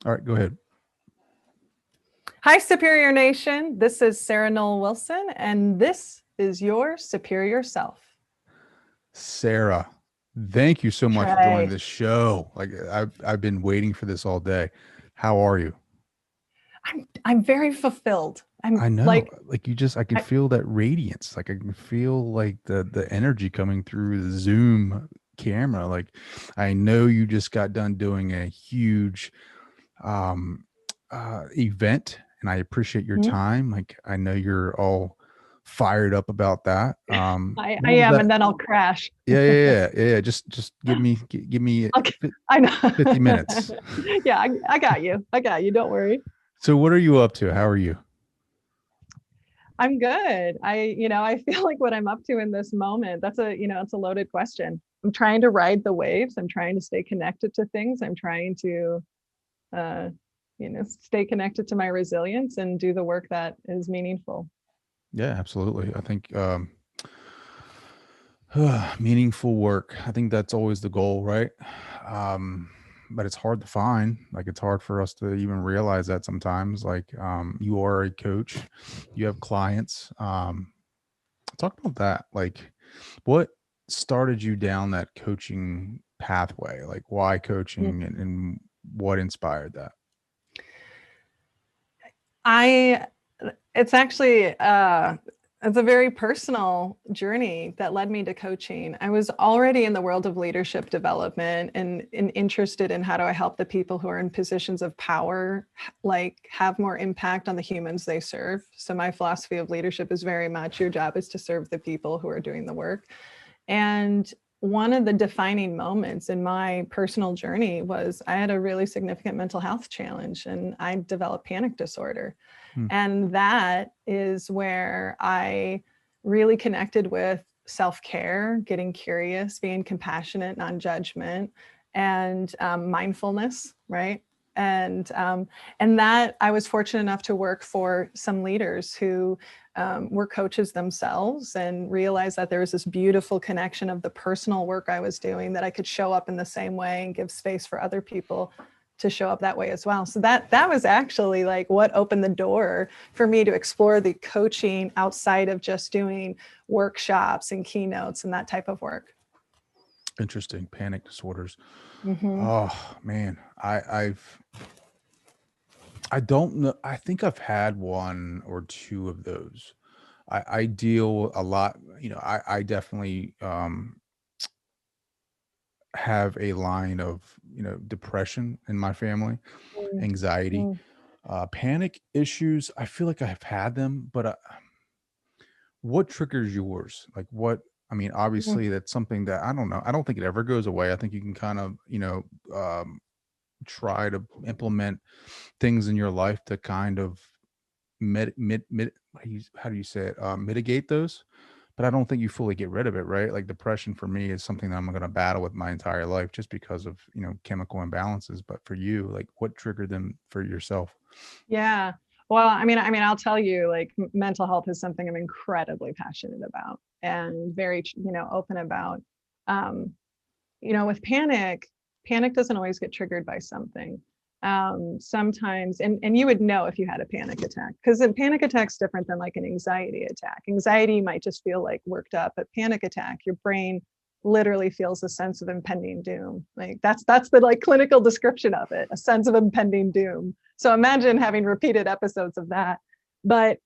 All right, go ahead. Hi, Superior Nation. This is Sarah Noll Wilson, and this is your Superior Self. Sarah, thank you so much for joining Right. this show. Like I've been waiting for this all day. How are you? I'm very fulfilled. I'm I know. like Like you just I can I, feel that radiance. Like I can feel like the energy coming through the Zoom camera. Like I know you just got done doing a huge um event and I appreciate your mhm. time. Like I know you're all fired up about that. I What was am, that? and then I'll crash. Yeah. Just give me Okay, I know. 50 minutes. Yeah, I got you. I got you. Don't worry. So what are you up to? How are you? I'm good. I feel like what I'm up to in this moment. It's a loaded question. I'm trying to ride the waves. I'm trying to stay connected to things. I'm trying to uh, stay connected to my resilience and do the work that is meaningful. Yeah, absolutely. I think meaningful work. I think that's always the goal, right? Um, but it's hard to find. Like it's hard for us to even realize that sometimes. Like you are a coach, you have clients. Talk about that. Like what started you down that coaching pathway? Like why coaching and what inspired that? I it's actually it's a very personal journey that led me to coaching. I was already in the world of leadership development and interested in how do I help the people who are in positions of power like have more impact on the humans they serve. So my philosophy of leadership is very much your job is to serve the people who are doing the work. And one of the defining moments in my personal journey was I had a really significant mental health challenge and I developed panic disorder. Hmm. And that is where I really connected with self care, getting curious, being compassionate, non judgment, and mindfulness, right? And um, and that I was fortunate enough to work for some leaders who were coaches themselves and realized that there was this beautiful connection of the personal work I was doing that I could show up in the same way and give space for other people to show up that way as well. So that was actually like what opened the door for me to explore the coaching outside of just doing workshops and keynotes and that type of work. Interesting. Panic disorders. Mm-hmm. Oh man. I don't know. I think I've had one or two of those. I deal a lot, I definitely have a line of, depression in my family, anxiety, Mm-hmm. panic issues. I feel like I've had them, but what triggers yours? Like what? I mean, obviously that's something that I don't know. I don't think it ever goes away. I think you can kind of, try to implement things in your life to kind of how do you say it? Mitigate those. But I don't think you fully get rid of it, right? Like depression for me is something that I'm going to battle with my entire life just because of, chemical imbalances. But for you, like what triggered them for yourself? Yeah. Well, I mean, I'll tell you, like mental health is something I'm incredibly passionate about and very, open about. Um, with panic doesn't always get triggered by something. Sometimes, and you would know if you had a panic attack because a panic attack's different than like an anxiety attack. Anxiety might just feel like worked up, but panic attack, your brain literally feels a sense of impending doom. Like that's the like clinical description of it, a sense of impending doom. So imagine having repeated episodes of that. But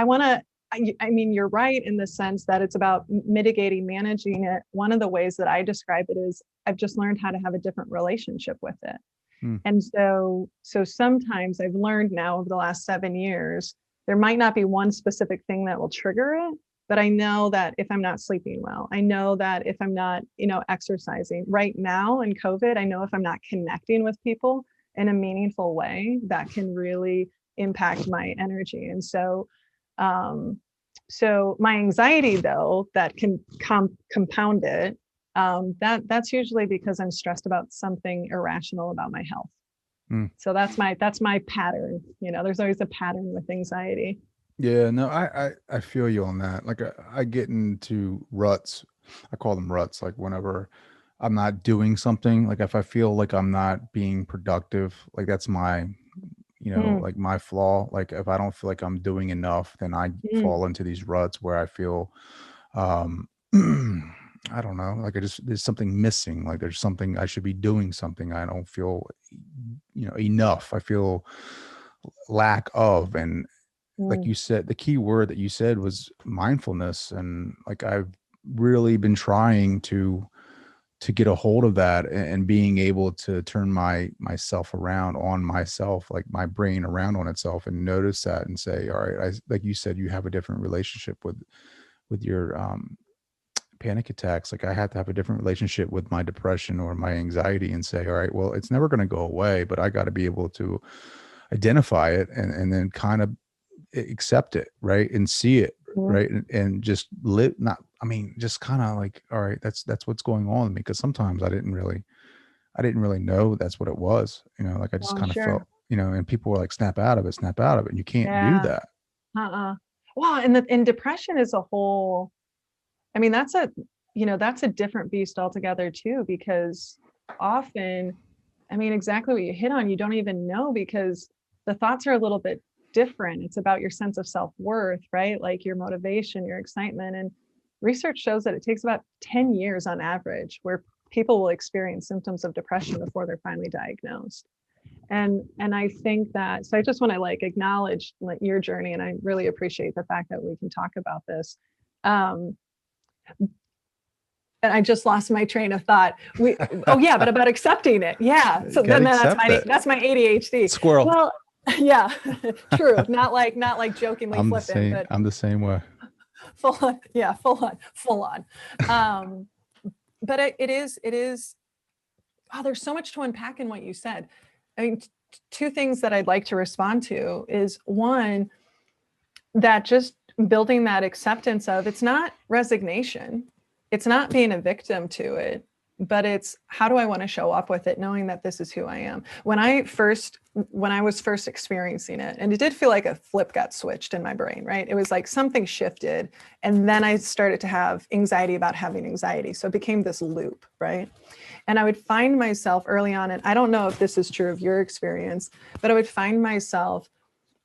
want to I mean, you're right in the sense that it's about mitigating, managing it. One of the ways that I describe it is I've just learned how to have a different relationship with it. Hmm. And so sometimes I've learned now over the last 7 years, there might not be one specific thing that will trigger it, but I know that if I'm not sleeping well, I know that if I'm not, exercising right now in COVID, I know if I'm not connecting with people in a meaningful way, that can really impact my energy. And um, so my anxiety, though, that can compound it. That's usually because I'm stressed about something irrational about my health. Hmm. So that's my pattern. There's always a pattern with anxiety. Yeah, no, I feel you on that. Like I get into ruts. I call them ruts. Like whenever I'm not doing something, like if I feel like I'm not being productive, like that's my, Mm, like my flaw. Like if I don't feel like I'm doing enough, then I mm, fall into these ruts where I feel, um, I don't know, like there's something missing. Like there's something I should be doing something. I don't feel, enough. I feel lack of, and like mm. you said, the key word that you said was mindfulness. And like I've really been trying to get a hold of that, and being able to turn myself around on myself, like my brain around on itself, and notice that and say, all right, like you said, you have a different relationship with your panic attacks. Like I had to have a different relationship with my depression or my anxiety, and say, all right, well, it's never going to go away, but I got to be able to identify it, and then kind of accept it, right, and see it, Mhm. right, and just live, not, I mean, just kind of like, all right, that's what's going on with me, because sometimes I didn't really know that's what it was, like I just Oh, kind of felt, sure. and people were like, snap out of it, and you can't do Yeah. that. Uh-uh. Well, and depression is a whole, I mean, that's a different beast altogether too, because often, I mean, exactly what you hit on, you don't even know because the thoughts are a little bit different. It's about your sense of self-worth, right? Like your motivation, your excitement. And research shows that it takes about 10 years on average where people will experience symptoms of depression before they're finally diagnosed. And I think that, so I just want to like acknowledge like your journey, and I really appreciate the fact that we can talk about this. Um, and I just lost my train of thought. Oh yeah, but about accepting it. Yeah. You So gotta then that's accept my it. that's my ADHD. Squirrel. Well, yeah, true. Not like jokingly I'm the flippant, same. but I'm the same way. full on. Yeah, full on. Um, but it is. Oh, there's so much to unpack in what you said. I mean, two things that I'd like to respond to is one, that just building that acceptance of, it's not resignation, it's not being a victim to it, but it's how do I want to show up with it, knowing that this is who I am. When I was first experiencing it, and it did feel like a flip got switched in my brain, right? It was like something shifted, and then I started to have anxiety about having anxiety, so it became this loop, right? And I would find myself early on, and I don't know if this is true of your experience, but I would find myself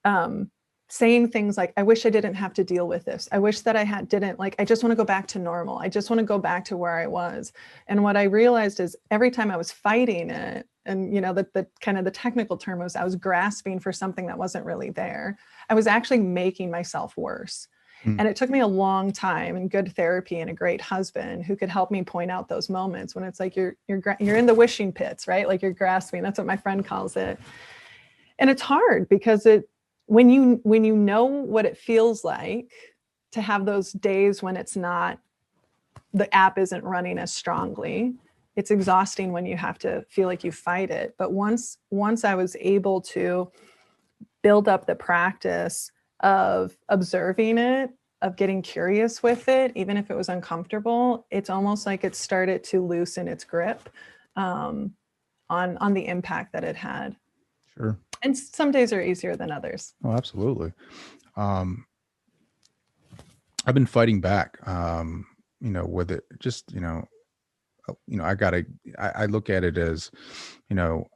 um, saying things like, I wish I didn't have to deal with this. I wish that I didn't, like, I just want to go back to normal. I just want to go back to where I was. And what I realized is every time I was fighting it, and the kind of the technical term was I was grasping for something that wasn't really there. I was actually making myself worse. Mm. And it took me a long time and good therapy and a great husband who could help me point out those moments when it's like you're in the wishing pits, right? Like you're grasping. That's what my friend calls it. And it's hard because when you know what it feels like to have those days when it's not, the app isn't running as strongly, it's exhausting when you have to feel like you fight it. But once I was able to build up the practice of observing it, of getting curious with it, even if it was uncomfortable, it's almost like it started to loosen its grip um, on the impact that it had. Sure. And some days are easier than others. Oh, absolutely. Um, I've been fighting back, with it. Just, I look at it as, you know,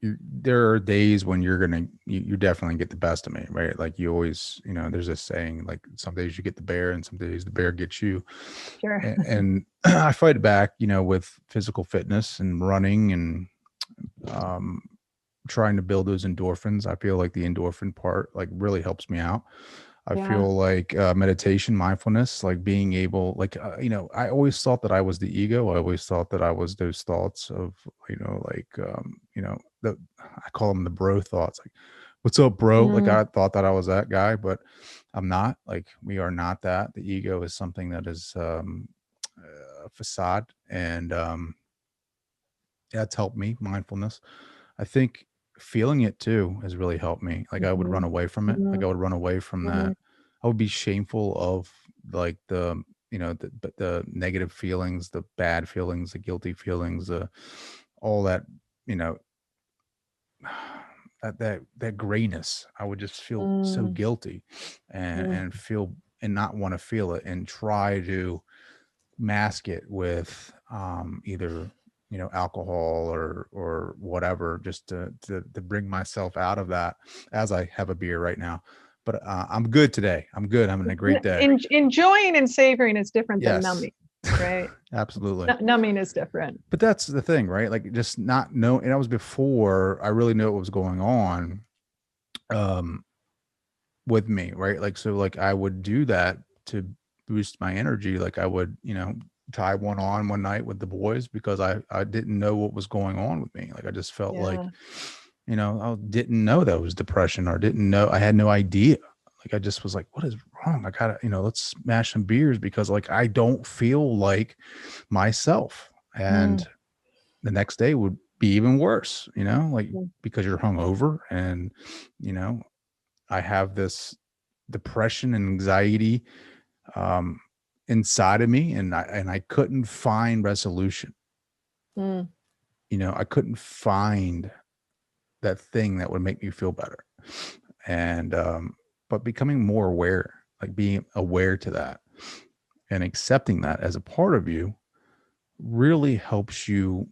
there are days when you're definitely get the best of me, right? Like you always, there's this saying, like some days you get the bear and some days the bear gets you. Sure. And I fight it back, with physical fitness and running, and um, trying to build those endorphins. I feel like the endorphin part like really helps me out. I Yeah. feel like meditation, mindfulness, like being able, like, I always thought that I was the ego. I always thought that I was those thoughts of, like, I call them the bro thoughts. Like, what's up, bro? Like, Mm, I thought that I was that guy, but I'm not. Like, we are not that. The ego is something that is a facade. And that's helped me. Mindfulness. I think feeling it too has really helped me. Like I would run mhm, away from it. Like mhm, I would run away from mhm, that. I would be shameful of like the negative feelings, the bad feelings, the guilty feelings, all that, you know, that grayness. I would just feel so mm, guilty, mm, and feel, and not want to feel it, and try to mask it with either alcohol or whatever, just to bring myself out of that, as I have a beer right now. But I'm good today. I'm good. I'm having a great day. Enjoying and savoring is different than Yes. numbing, right? Absolutely. Numbing is different. But that's the thing, right? Like, just not know. And that was before I really knew what was going on with me, right? Like, so like I would do that to boost my energy. Like, I would, tie one on one night with the boys because I didn't know what was going on with me. Like, I just felt like, I didn't know that was depression, or didn't know, I had no idea. Like, I just was like, what is wrong? I gotta, let's smash some beers because like I don't feel like myself. And the next day would be even worse, like, because you're hungover and, I have this depression and anxiety inside of me, and I couldn't find resolution. I couldn't find that thing that would make me feel better. And but becoming more aware, like being aware to that and accepting that as a part of you, really helps you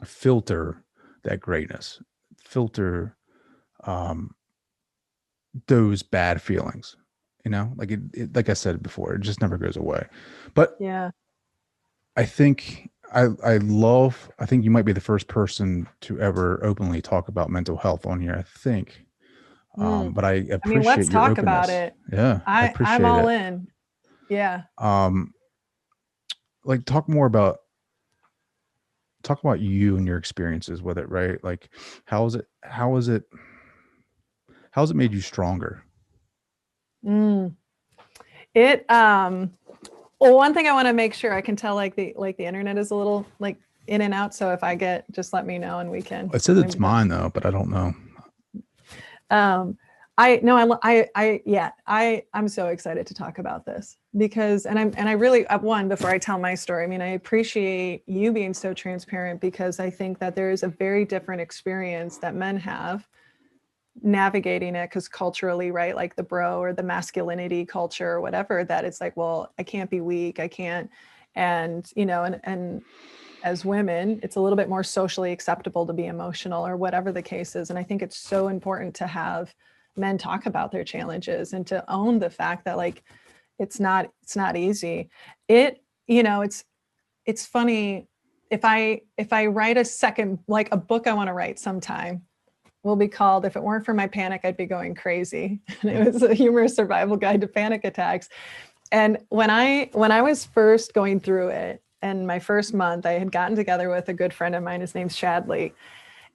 filter that greatness, filter those bad feelings, like like I said before, it just never goes away. But I think I think you might be the first person to ever openly talk about mental health on here, I think. But I appreciate let's your talk openness. about it. Yeah, I appreciate I'm all it. in. Yeah. Like, talk about you and your experiences with it, right? Like, how has it made you stronger? It well, one thing I want to make sure I can tell, like the internet is a little like in and out. So if I get, just let me know and we can. It said it's mine though, but I don't know. I'm so excited to talk about this because, and I really, one, before I tell my story, I mean, I appreciate you being so transparent, because I think that there is a very different experience that men have navigating it, because culturally, right, like the bro or the masculinity culture or whatever, that it's like, well, I can't be weak, I can't, and and as women, it's a little bit more socially acceptable to be emotional or whatever the case is. And I think it's so important to have men talk about their challenges and to own the fact that like it's not easy. It's funny, if I write a second, like a book I want to write sometime, will be called If It Weren't for My Panic, I'd Be Going Crazy. And it was a humorous survival guide to panic attacks. And when I was first going through it, and my first month, I had gotten together with a good friend of mine, his name's Chadley,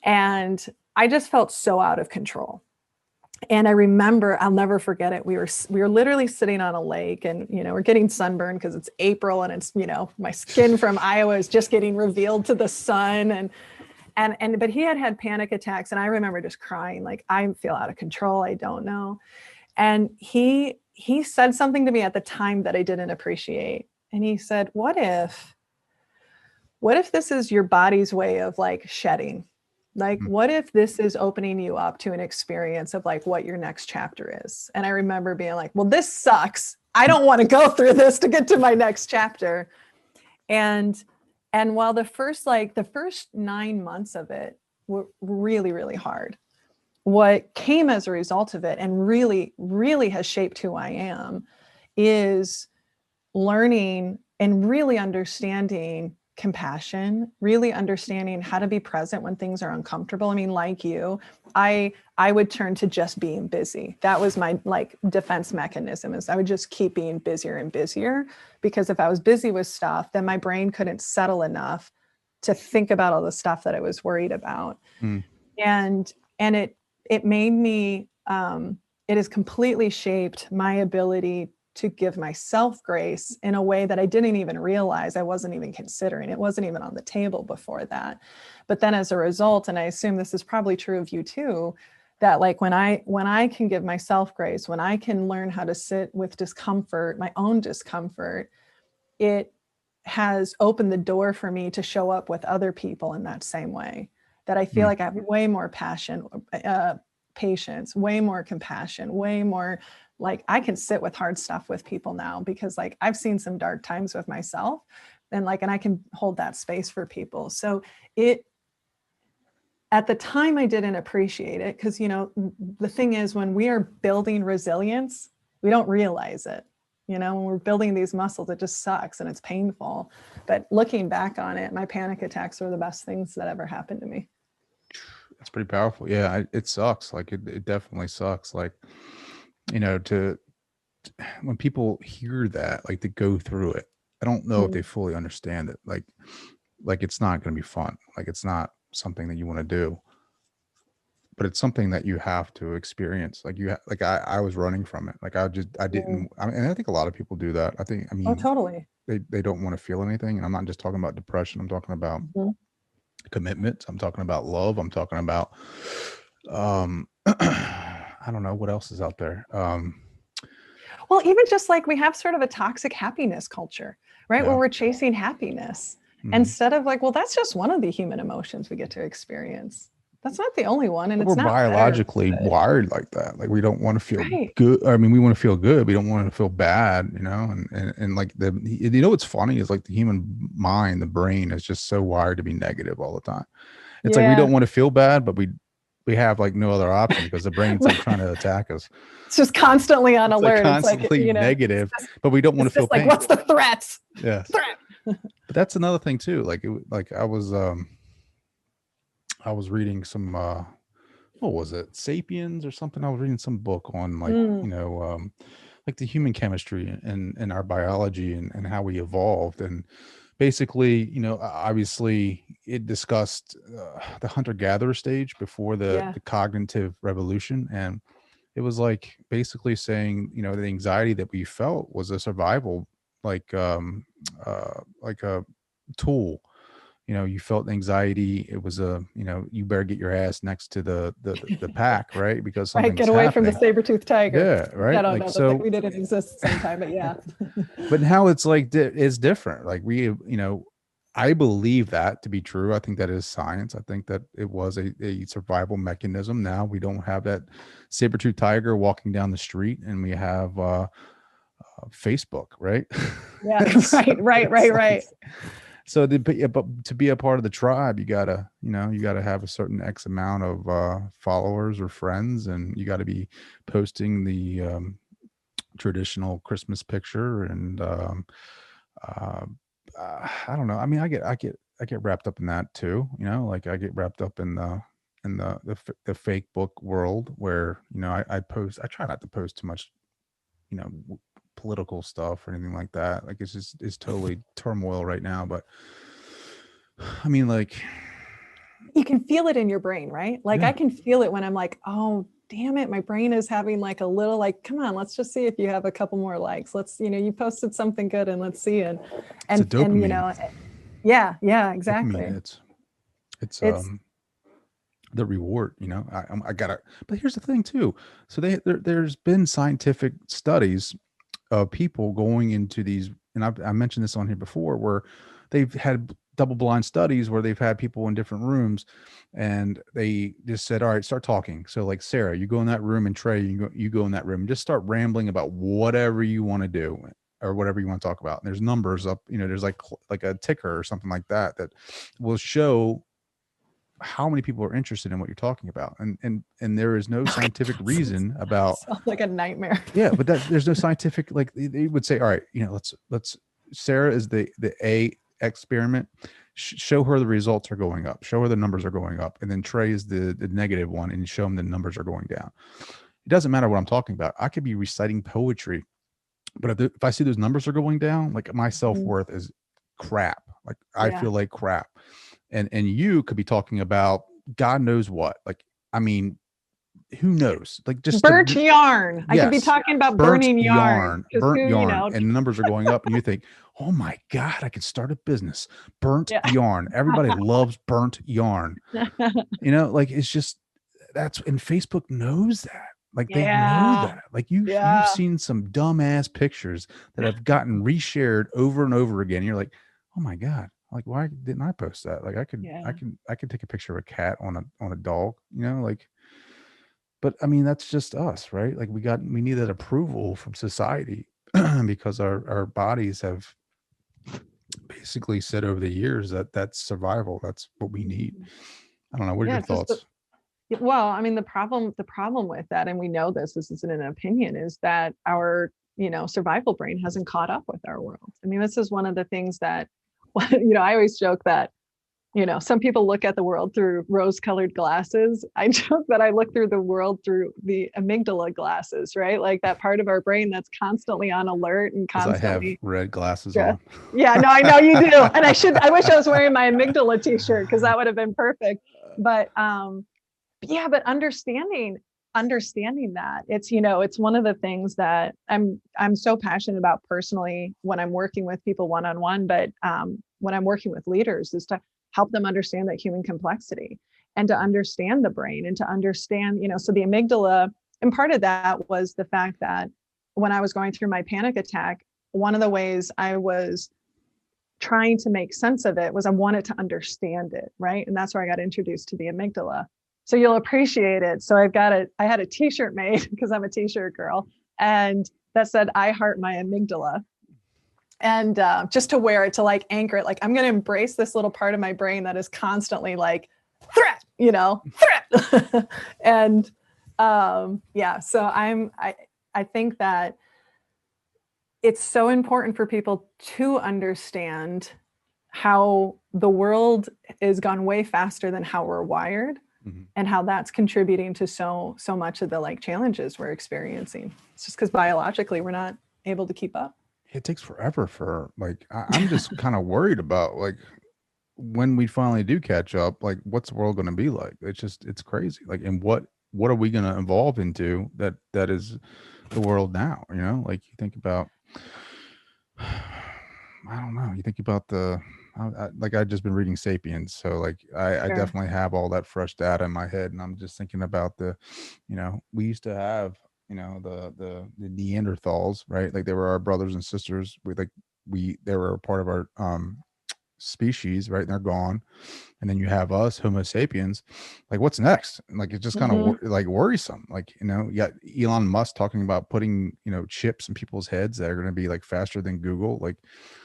and I just felt so out of control. And I remember, I'll never forget it. We were literally sitting on a lake, and we're getting sunburned because it's April, and it's my skin from Iowa is just getting revealed to the sun, but he had panic attacks, and I remember just crying, like, I feel out of control, I don't know. And he said something to me at the time that I didn't appreciate, and he said, what if this is your body's way of like shedding? Like, what if this is opening you up to an experience of like what your next chapter is? And I remember being like, well, this sucks, I don't want to go through this to get to my next chapter. And while the first 9 months of it were really, really hard, what came as a result of it, and really, really has shaped who I am, is learning and really understanding compassion, really understanding how to be present when things are uncomfortable. I mean, like you, I would turn to just being busy. That was my like defense mechanism, is I would just keep being busier and busier, because if I was busy with stuff, then my brain couldn't settle enough to think about all the stuff that I was worried about. And it made me, it has completely shaped my ability to give myself grace in a way that I didn't even realize I wasn't even considering. It wasn't even on the table before that. But then as a result, and I assume this is probably true of you too, that like when I can give myself grace, when I can learn how to sit with discomfort, my own discomfort, it has opened the door for me to show up with other people in that same way. That I feel like I have way more passion, patience, way more compassion, way more, like I can sit with hard stuff with people now, because like I've seen some dark times with myself, and I can hold that space for people. So it, at the time I didn't appreciate it, because the thing is, when we are building resilience, we don't realize it. When we're building these muscles, it just sucks and it's painful. But looking back on it, my panic attacks were the best things that ever happened to me. It's pretty powerful. Yeah, it sucks. Like it definitely sucks. Like, to when people hear that, like, to go through it, I don't know if they fully understand it. Like it's not going to be fun. Like it's not something that you want to do, but it's something that you have to experience. Like I was running from it. Like I didn't. And I think a lot of people do that. I mean, Oh, totally. they don't want to feel anything. And I'm not just talking about depression. I'm talking about commitment. I'm talking about love. I'm talking about, I don't know what else is out there. Well, even just like we have sort of a toxic happiness culture, right? Where Yeah. we're chasing happiness instead of like, well, that's just one of the human emotions we get to experience. That's not the only one. And We're it's not biologically wired like that. Like we don't want to feel right. good. I mean, we want to feel good. We don't want to feel bad, and like what's funny is like the human mind, the brain is just so wired to be negative all the time. It's like we don't want to feel bad, but we have like no other option because the brain's like trying to attack us. It's just constantly on alert. Like constantly it's like, negative, but we don't want to feel like, pain. what's the threat? Yes. But that's another thing too. Like I was reading some what was it, Sapiens or something. I was reading some book on like like the human chemistry and our biology and how we evolved. And basically, obviously it discussed the hunter-gatherer stage before the cognitive revolution. And it was like basically saying, the anxiety that we felt was a survival, like a tool. You felt anxiety. It was you better get your ass next to the pack, right? Because something's get away happening. from the saber-toothed tiger. Yeah, right. I don't know. So we didn't exist sometime, but yeah. But now it's like it's different. Like I believe that to be true. I think that is science. I think that it was a survival mechanism. Now we don't have that saber-toothed tiger walking down the street, and we have Facebook, right? Yeah, right. So but to be a part of the tribe, you gotta have a certain X amount of followers or friends, and you got to be posting the traditional Christmas picture. And I don't know. I mean, I get wrapped up in that too. Like I get wrapped up in the fake book world where I try not to post too much political stuff or anything like that. Like it's totally turmoil right now. But I mean, like, you can feel it in your brain, right? Like I can feel it when I'm like, oh damn it, my brain is having like a little like, come on, let's just see if you have a couple more likes. Let's, you posted something good and let's see it. And yeah, exactly. Dopamine, it's the reward. I gotta. But here's the thing too. So there's been scientific studies of people going into these, and I mentioned this on here before, where they've had double-blind studies where they've had people in different rooms, and they just said, all right, start talking. So like Sarah, you go in that room, and Trey, you go in that room and just start rambling about whatever you want to do or whatever you want to talk about. And there's numbers up, there's like a ticker or something like that will show how many people are interested in what you're talking about. And there is no scientific reason about. Sounds like a nightmare. Yeah, but there's no scientific, like they would say, all right, let's Sarah is the A experiment. Show her the results are going up. Show her the numbers are going up. And then Trey is the negative one, and show them the numbers are going down. It doesn't matter what I'm talking about. I could be reciting poetry, but if I see those numbers are going down, like my self-worth is crap. Like I feel like crap. And you could be talking about God knows what. Like, I mean, who knows? Like just burnt yarn. I could be talking about burning yarn. Burnt yarn, and the numbers are going up, and you think, oh my God, I could start a business. Burnt yarn. Everybody loves burnt yarn. Like it's just and Facebook knows that. Like they know that. Like you've seen some dumbass pictures that have gotten reshared over and over again. You're like, oh my God. Like, why didn't I post that? Like I could take a picture of a cat on a dog, like. But I mean, that's just us, right? Like we need that approval from society because our bodies have basically said over the years that that's survival. That's what we need. I don't know. What are Yeah, your it's just the, thoughts? well, I mean, the problem with that, and we know this isn't an opinion, is that our, survival brain hasn't caught up with our world. I mean, this is one of the things that, I always joke that, some people look at the world through rose-colored glasses. I joke that I look through the world through the amygdala glasses, right? Like that part of our brain that's constantly on alert and Because I have constantly red glasses yeah. on. Yeah, no, I know you do. And I wish I was wearing my amygdala t-shirt because that would have been perfect. But yeah, but understanding that it's one of the things that I'm so passionate about personally when I'm working with people one-on-one, but when I'm working with leaders is to help them understand that human complexity and to understand the brain and to understand, so the amygdala, and part of that was the fact that when I was going through my panic attack, one of the ways I was trying to make sense of it was I wanted to understand it, right? And that's where I got introduced to the amygdala. So you'll appreciate it. So I had a t-shirt made because I'm a t-shirt girl, and that said, "I heart my amygdala." And just to wear it, to like anchor it, like I'm going to embrace this little part of my brain that is constantly like threat, threat. And yeah, so I think that it's so important for people to understand how the world is gone way faster than how we're wired, Mhm. and how that's contributing to so much of the like challenges we're experiencing. It's just because biologically we're not able to keep up. It takes forever for like I'm just kind of worried about like when we finally do catch up, like what's the world going to be like? It's crazy. Like, and what are we going to evolve into that is the world now? Like you think about, I don't know. You think about like I just been reading *Sapiens*, so like I Sure. definitely have all that fresh data in my head, and I'm just thinking about we used to have the Neanderthals, right? Like they were our brothers and sisters. They were a part of our species, right? And they're gone, and then you have us, Homo sapiens. Like what's next? And like it's just kind of Mm-hmm. like worrisome. Like you got Elon Musk talking about putting chips in people's heads that are going to be like faster than Google. Like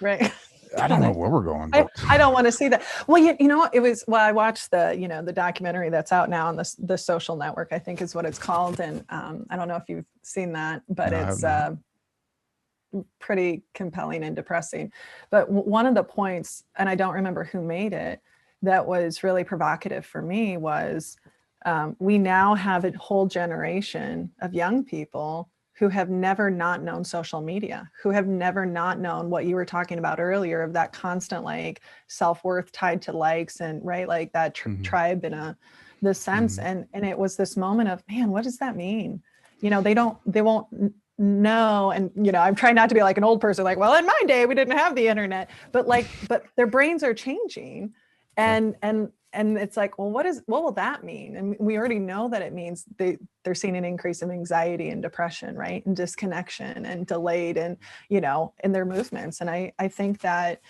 Right. I don't know where we're going, I, but I don't want to see that. Well, it was, well, I watched the documentary that's out now on the Social Network, I think is what it's called. And I don't know if you've seen that, but no, I have it's not. pretty compelling and depressing. But one of the points, and I don't remember who made it, that was really provocative for me was we now have a whole generation of young people who have never not known social media, who have never not known what you were talking about earlier of that constant like self-worth tied to likes and right, like that Mhm, tribe in the sense. mhm. And it was this moment of, man, what does that mean? They won't know. And I'm trying not to be like an old person, like, well, in my day we didn't have the internet, but their brains are changing. Yeah. And it's like, well, what will that mean? And we already know that it means they're seeing an increase of anxiety and depression, right? And disconnection and delayed and in their movements. And I think that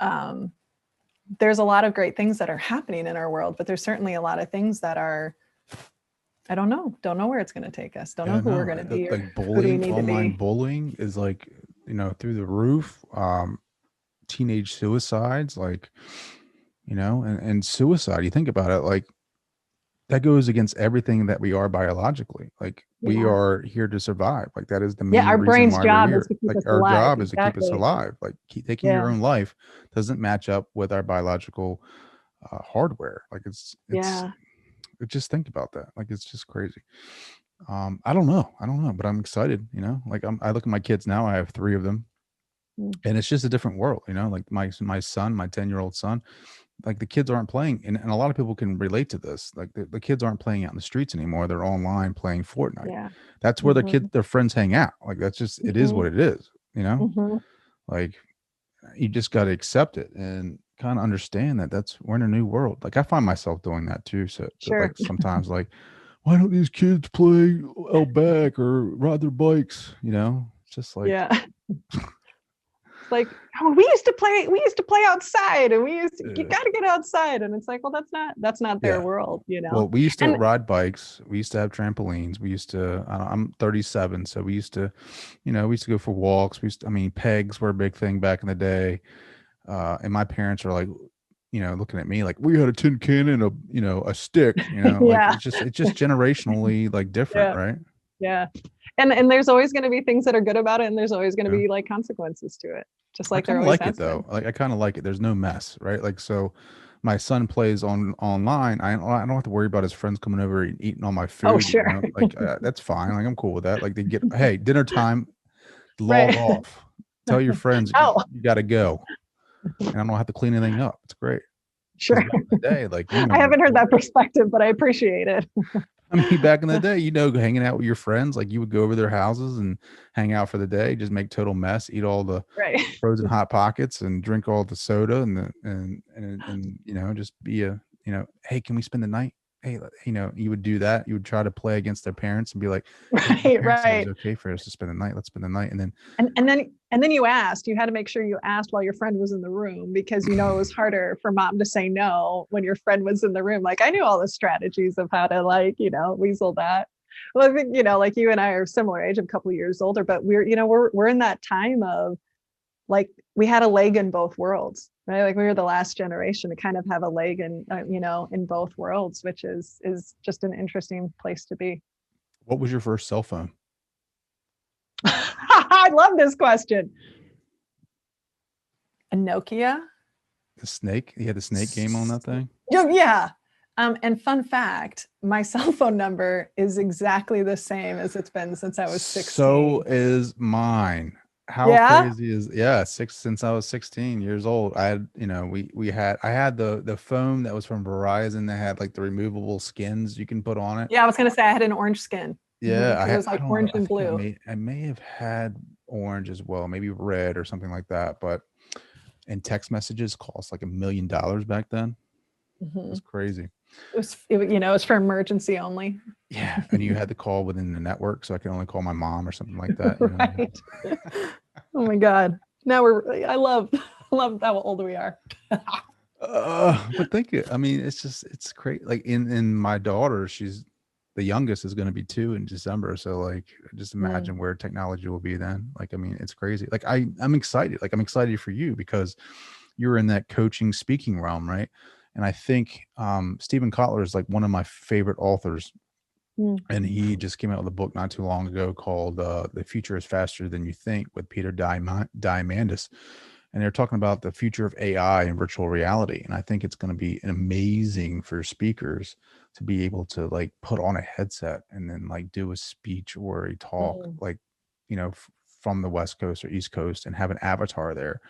um there's a lot of great things that are happening in our world, but there's certainly a lot of things that are, I don't know where it's going to take us, don't know Yeah, who we're no, going to be or like who do we bullying, need to online be. bullying is like, through the roof. Teenage suicides, like, and suicide, you think about it, like that goes against everything that we are biologically. Like we Yeah. are here to survive. Like that is the Yeah, main our reason brain's why we're job is here. to keep Like us our alive. job is to keep us Exactly. alive. Like taking your Yeah. own life doesn't match up with our biological hardware. Like Yeah. just think about that. Like it's just crazy. I don't know, but I'm excited. Like I look at my kids now. I have three of them, Mm. and it's just a different world. Like my son, my 10-year-old son, like the kids aren't playing, and a lot of people can relate to this. Like the kids aren't playing out in the streets anymore. They're online playing Fortnite. Yeah. That's where Hmm. their friends hang out. Like that's just, it is Hmm. what it is. Hmm. Like you just got to accept it and kind of understand that we're in a new world. Like I find myself doing that too. So Sure. like sometimes like, why don't these kids play out back or ride their bikes? It's just like, Yeah. It's like, oh, we used to play outside, and you uh, got to get outside. And it's like, well, that's not their yeah. world, Well, we used to And ride bikes. We used to have trampolines. We used to, I'm 37. So we used to go for walks. I mean, pegs were a big thing back in the day. And my parents are like, looking at me like we had a tin can and a stick, like Yeah. it's just generationally like different, Yeah. right? Yeah. And there's always going to be things that are good about it, and there's always going to Yeah. be like consequences to it, just I like there kind of always like it has though. been. Like I kind of like it. There's no mess, right? Like so, my son plays online. I don't have to worry about his friends coming over and eating all my Oh, food. sure. Like that's fine. Like I'm cool with that. Like they get, hey, dinner time, log Right. off. Tell your friends Oh, you got to go, and I don't have to clean anything up. It's great. Because sure. back in the day, like you I remember, haven't heard that perspective, but I appreciate it. I mean, back in the day, hanging out with your friends, like you would go over their houses and hang out for the day, just make total mess, eat all the Right. frozen hot pockets and drink all the soda and just be hey, can we spend the night? Hey, you would do that. You would try to play against their parents and be like, hey, my Right. parents said it was Right. okay for us to spend the night. Let's spend the night. And then And then you had to make sure you asked while your friend was in the room, because it was harder for mom to say no when your friend was in the room. Like I knew all the strategies of how to weasel that. Well, I think, like you and I are similar age, I'm a couple of years older, but we're in that time of, like, we had a leg in both worlds, right? Like we were the last generation to kind of have a leg in both worlds, which is just an interesting place to be. what was your first cell phone? I love this question. A Nokia. The snake? You had the snake game on that thing? Yeah. And fun fact, my cell phone number is exactly the same as it's been since I was So 16. is mine. How Yeah. crazy is, yeah, six since I was 16 years old. I had, I had the phone that was from Verizon that had like the removable skins you can put on it. Yeah. I was going to say I had an orange skin. Yeah, It was I like don't know. orange I and think blue. I may have had orange as well, maybe red or something like that. But and text messages cost like $1 million back then. It Mhm. was crazy. It was for emergency only. Yeah, and you had to call within the network, so I could only call my mom or something like that. Right. Oh my God. Now I love, love how old we are. But think it. I mean, it's great. Like in my daughter, she's the youngest is going to be 2 in December. So like, just Mm. imagine where technology will be then. Like, I mean, it's crazy. Like I'm excited. Like I'm excited for you because you're in that coaching speaking realm, right? And I think Stephen Kotler is like one of my favorite authors, Mm. and he just came out with a book not too long ago called "The Future Is Faster Than You Think" with Peter Diamandis, and they're talking about the future of AI and virtual reality. And I think it's going to be amazing for speakers to be able to like put on a headset and then like do a speech or a talk, Mm. like from the West Coast or East Coast, and have an avatar there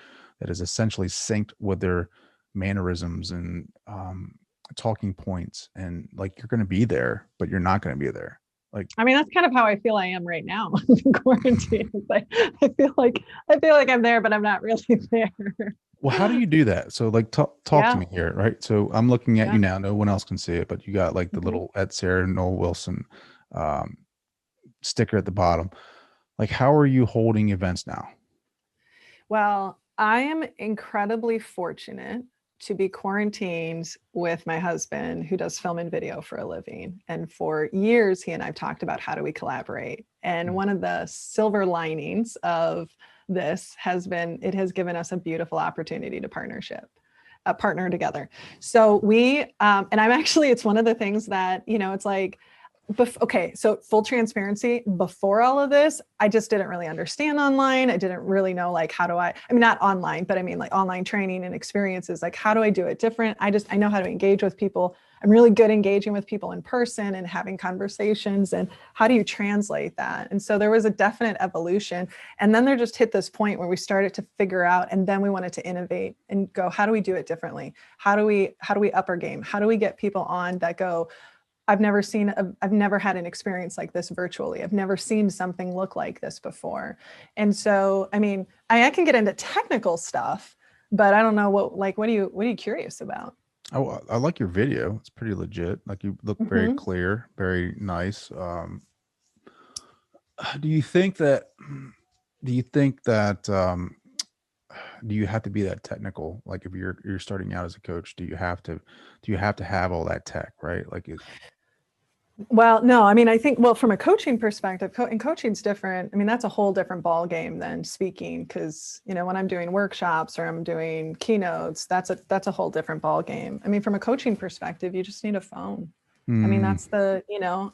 that is essentially synced with their mannerisms and talking points, and like you're going to be there but you're not going to be there, like. I mean, that's kind of how I feel I am right now in quarantine. It's like, I feel like I'm there, but I'm not really there. Well, how do you do that? So like talk to Yeah. me here, right? So I'm looking at you Yeah. now, no one else can see it, but you got like the Mhm. little at Sarah Noll Wilson um, sticker at the bottom. Like how are you holding events now? Well, I am incredibly fortunate to be quarantined with my husband, who does film and video for a living. And for years, he and I've talked about how do we collaborate. And one of the silver linings of this has been it has given us a beautiful opportunity to partner together. So and I'm actually, it's one of the things that, it's like, okay, so full transparency, before all of this, I just didn't really understand online. I didn't really know, like, how do I mean, not online, but I mean like online training and experiences, like how do I do it different? I know how to engage with people. I'm really good engaging with people in person and having conversations, and how do you translate that? And so there was a definite evolution. And then there just hit this point where we started to figure out, and then we wanted to innovate and go, how do we do it differently? How do we up our game? How do we get people on that go, I've never had an experience like this virtually. I've never seen something look like this before. And so, I mean, I can get into technical stuff, but I don't know what are you curious about? Oh, I like your video. It's pretty legit. Like you look very Mm-hmm. clear, very nice. Do you think that? Do you think that? Do you have to be that technical? Like if you're starting out as a coach, do you have to have all that tech, right? Like it. Well, no, I mean, I think, well, from a coaching perspective, and coaching's different. I mean, that's a whole different ball game than speaking, because, you know, when I'm doing workshops or I'm doing keynotes, that's a whole different ball game. I mean, from a coaching perspective, you just need a phone. I mean, Mm, that's you know,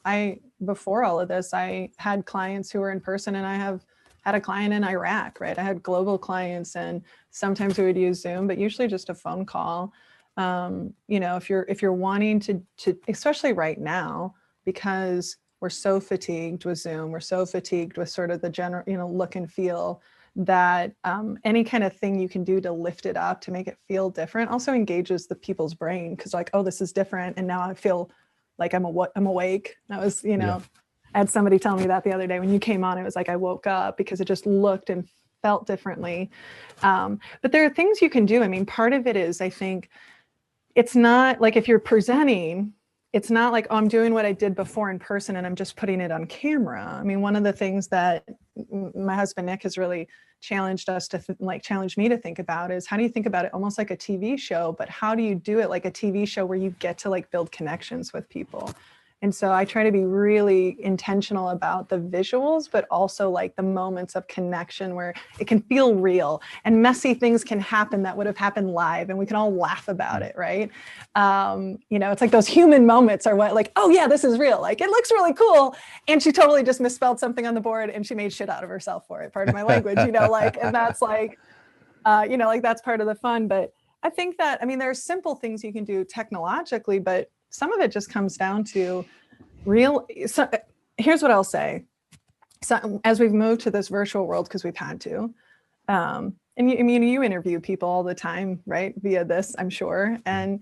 before all of this, I had clients who were in person, and I have had a client in Iraq, right? I had global clients, and sometimes we would use Zoom, but usually just a phone call. You know, if you're wanting to, especially right now, because we're so fatigued with Zoom, we're so fatigued with sort of the general, you know, look and feel, that any kind of thing you can do to lift it up, to make it feel different, also engages the people's brain, because like, oh, this is different, and now I feel like I'm awake. That was, you yeah. know, I had somebody tell me that the other day when you came on. It was like I woke up because it just looked and felt differently. But there are things you can do. I mean, part of it is, I think, it's not like, if you're presenting, it's not like, oh, I'm doing what I did before in person and I'm just putting it on camera. I mean, one of the things that my husband Nick has really challenged us to challenge me to think about is, how do you think about it almost like a TV show, but how do you do it like a TV show where you get to like build connections with people? And so I try to be really intentional about the visuals, but also like the moments of connection where it can feel real, and messy things can happen that would have happened live, and we can all laugh about it, right? You know, it's like those human moments are what, like, oh yeah, this is real. Like, it looks really cool. And she totally just misspelled something on the board and she made shit out of herself for it. Part of my language, you know, like, and that's like, you know, like that's part of the fun. But I think that, I mean, there are simple things you can do technologically, but some of it just comes down to real. So here's what I'll say. So as we've moved to this virtual world, because we've had to, and I mean, you interview people all the time, right? Via this, I'm sure. And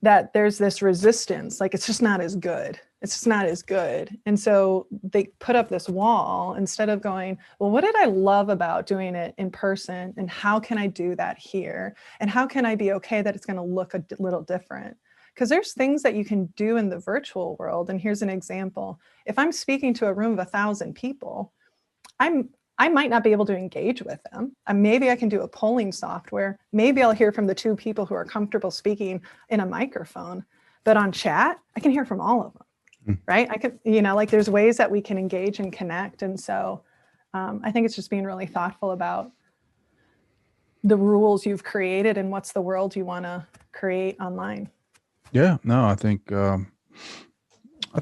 that there's this resistance, like it's just not as good. It's just not as good. And so they put up this wall instead of going, well, what did I love about doing it in person? And how can I do that here? And how can I be okay that it's going to look a little different? Because there's things that you can do in the virtual world. And here's an example. If I'm speaking to a room of 1,000 people, I might not be able to engage with them. Maybe I can do a polling software. Maybe I'll hear from the 2 people who are comfortable speaking in a microphone. But on chat, I can hear from all of them, right? I could, you know, like there's ways that we can engage and connect. And so I think it's just being really thoughtful about the rules you've created and what's the world you want to create online. Yeah, no, I think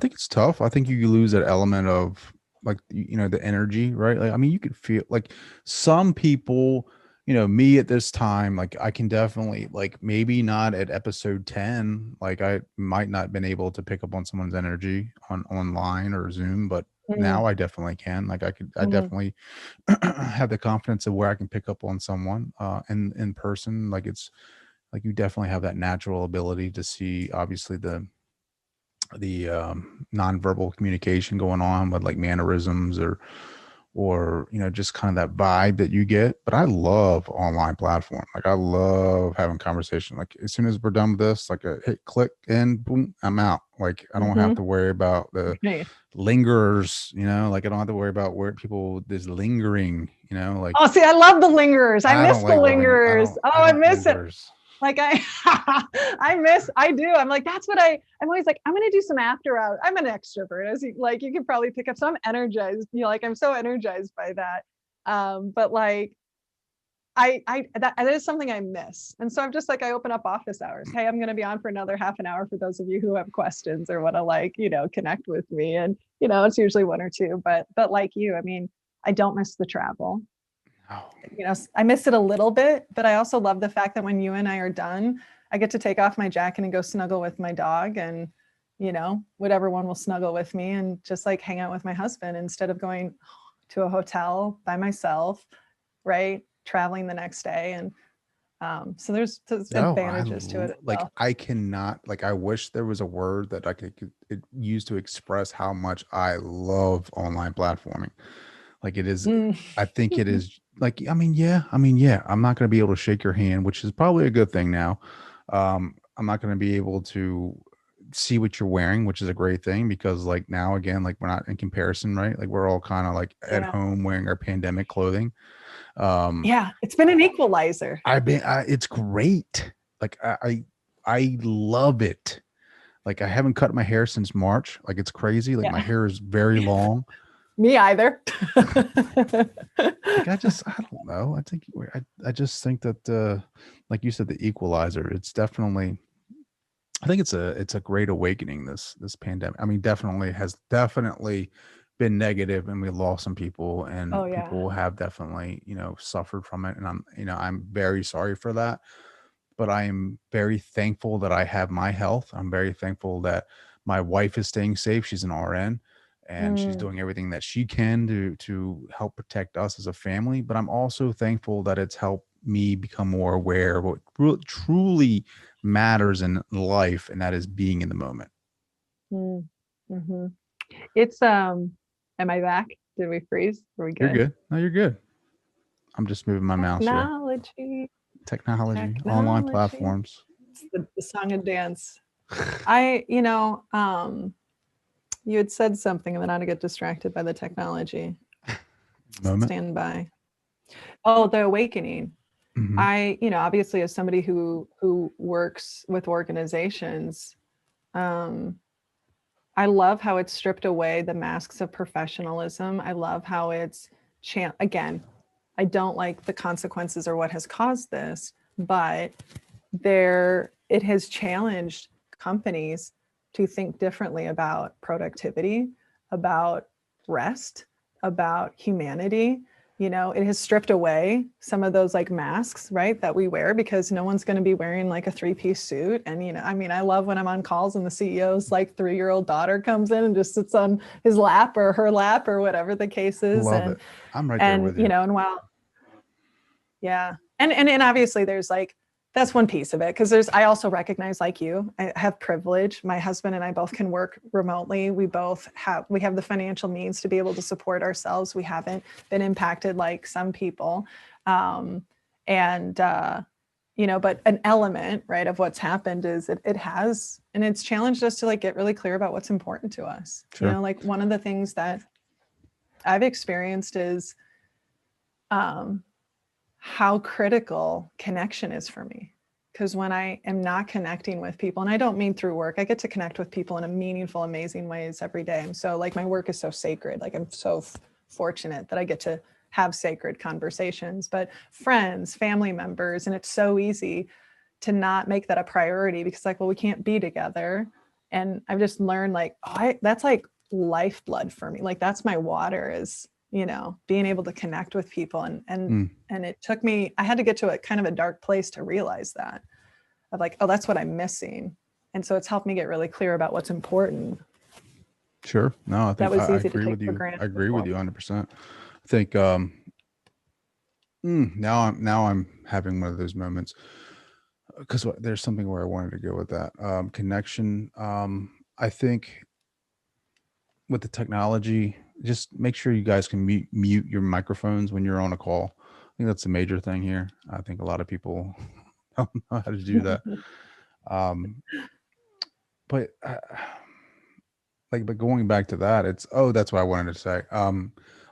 it's tough. I think you lose that element of like you know the energy, right? Like I mean, you could feel like some people, you know, me at this time, like I can definitely like maybe not at episode 10, like I might not have been able to pick up on someone's energy on online or Zoom, but Mm-hmm. now I definitely can. Like I Mm-hmm. definitely have the confidence of where I can pick up on someone in person. Like it's like you definitely have that natural ability to see obviously the nonverbal communication going on with like mannerisms or you know just kind of that vibe that you get. But I love online platform. Like I love having conversation. Like as soon as we're done with this, like a hit click and boom, I'm out. Like I don't have Mm-hmm. to worry about the Right. lingerers, you know, like I don't have to worry about where people is lingering, you know, like Oh, see, I love the lingerers. I I don't miss the like lingerers. Oh, I I don't miss it. lingerers. Like I do. I'm like, that's what I'm always like, I'm going to do some after hours. I'm an extrovert, as like, you can probably pick up. So I'm energized, you know, like I'm so energized by that. But like, that is something I miss. And so I'm just like, I open up office hours. Hey, I'm going to be on for another half an hour for those of you who have questions or want to like, you know, connect with me. And, you know, it's usually 1 or 2, but like you, I mean, I don't miss the travel. Oh, You know, I miss it a little bit, but I also love the fact that when you and I are done, I get to take off my jacket and go snuggle with my dog, and, you know, whatever one will snuggle with me, and just like hang out with my husband instead of going to a hotel by myself, right? Traveling the next day. And so there's no, advantages to it as like well. I cannot like I wish there was a word that I could use to express how much I love online platforming. Like it is, Mm. I think it is like yeah, I'm not going to be able to shake your hand, which is probably a good thing now. I'm not going to be able to see what you're wearing, which is a great thing because like now again, like we're not in comparison, right? Like we're all kind of like at Yeah. home wearing our pandemic clothing. Um, Yeah. It's been an equalizer. it's great. Like I love it. Like I haven't cut my hair since March. Like it's crazy. Like my Yeah. hair is very long. Me either. Like I don't know. I just think that like you said, the equalizer, it's definitely, I think it's a great awakening, this pandemic. I mean, definitely been negative, and we lost some people, Oh and yeah. people have definitely, suffered from it. And I'm very sorry for that. But I am very thankful that I have my health. I'm very thankful that my wife is staying safe. She's an RN, and she's Mm, doing everything that she can to help protect us as a family. But I'm also thankful that it's helped me become more aware of what truly matters in life, and that is being in the moment. mm, hmm. It's am I back? Did we freeze? Are we You're good? good. No, you're good. I'm just moving my mouse here. Technology, Technology, online technology. platforms. It's the song and dance. I, you had said something and then I get distracted by the technology. Moment. Stand by. Oh, the awakening. Hmm. Obviously as somebody who works with organizations, um, I love how it's stripped away the masks of professionalism. I love how it's again, I don't like the consequences or what has caused this, but it has challenged companies to think differently about productivity, about rest, about humanity. It has stripped away some of those like masks, right, that we wear, because no one's going to be wearing like a three-piece suit. And I mean, I love when I'm on calls and the CEO's like 3-year-old daughter comes in and just sits on his lap or her lap or whatever the case is. Love and it. I'm right there and with you. and while yeah. And obviously there's like that's one piece of it, because I also recognize, like you, I have privilege. My husband and I both can work remotely. We have the financial means to be able to support ourselves. We haven't been impacted like some people. And but an element, right, of what's happened is it has, and it's challenged us to like get really clear about what's important to us. Sure. Like one of the things that I've experienced is um, how critical connection is for me. Because when I am not connecting with people, and I don't mean through work, I get to connect with people in a meaningful, amazing ways every day. And so, like, my work is so sacred. Like, I'm so fortunate that I get to have sacred conversations, but friends, family members, and it's so easy to not make that a priority because, like, well, we can't be together. And I've just learned, like, that's like lifeblood for me. Like, that's my water, is being able to connect with people. Mm, And it took me, I had to get to a kind of a dark place to realize that, of like, oh, that's what I'm missing. And so it's helped me get really clear about what's important. sure. No, I That think was I easy to agree take with for you. granted I agree with before. you 100%. I think now I'm having one of those moments because there's something where I wanted to go with that connection. I think with the technology, just make sure you guys can mute your microphones when you're on a call. I think that's a major thing here. I think a lot of people don't know how to do that. Um, but but going back to that, that's what I wanted to say.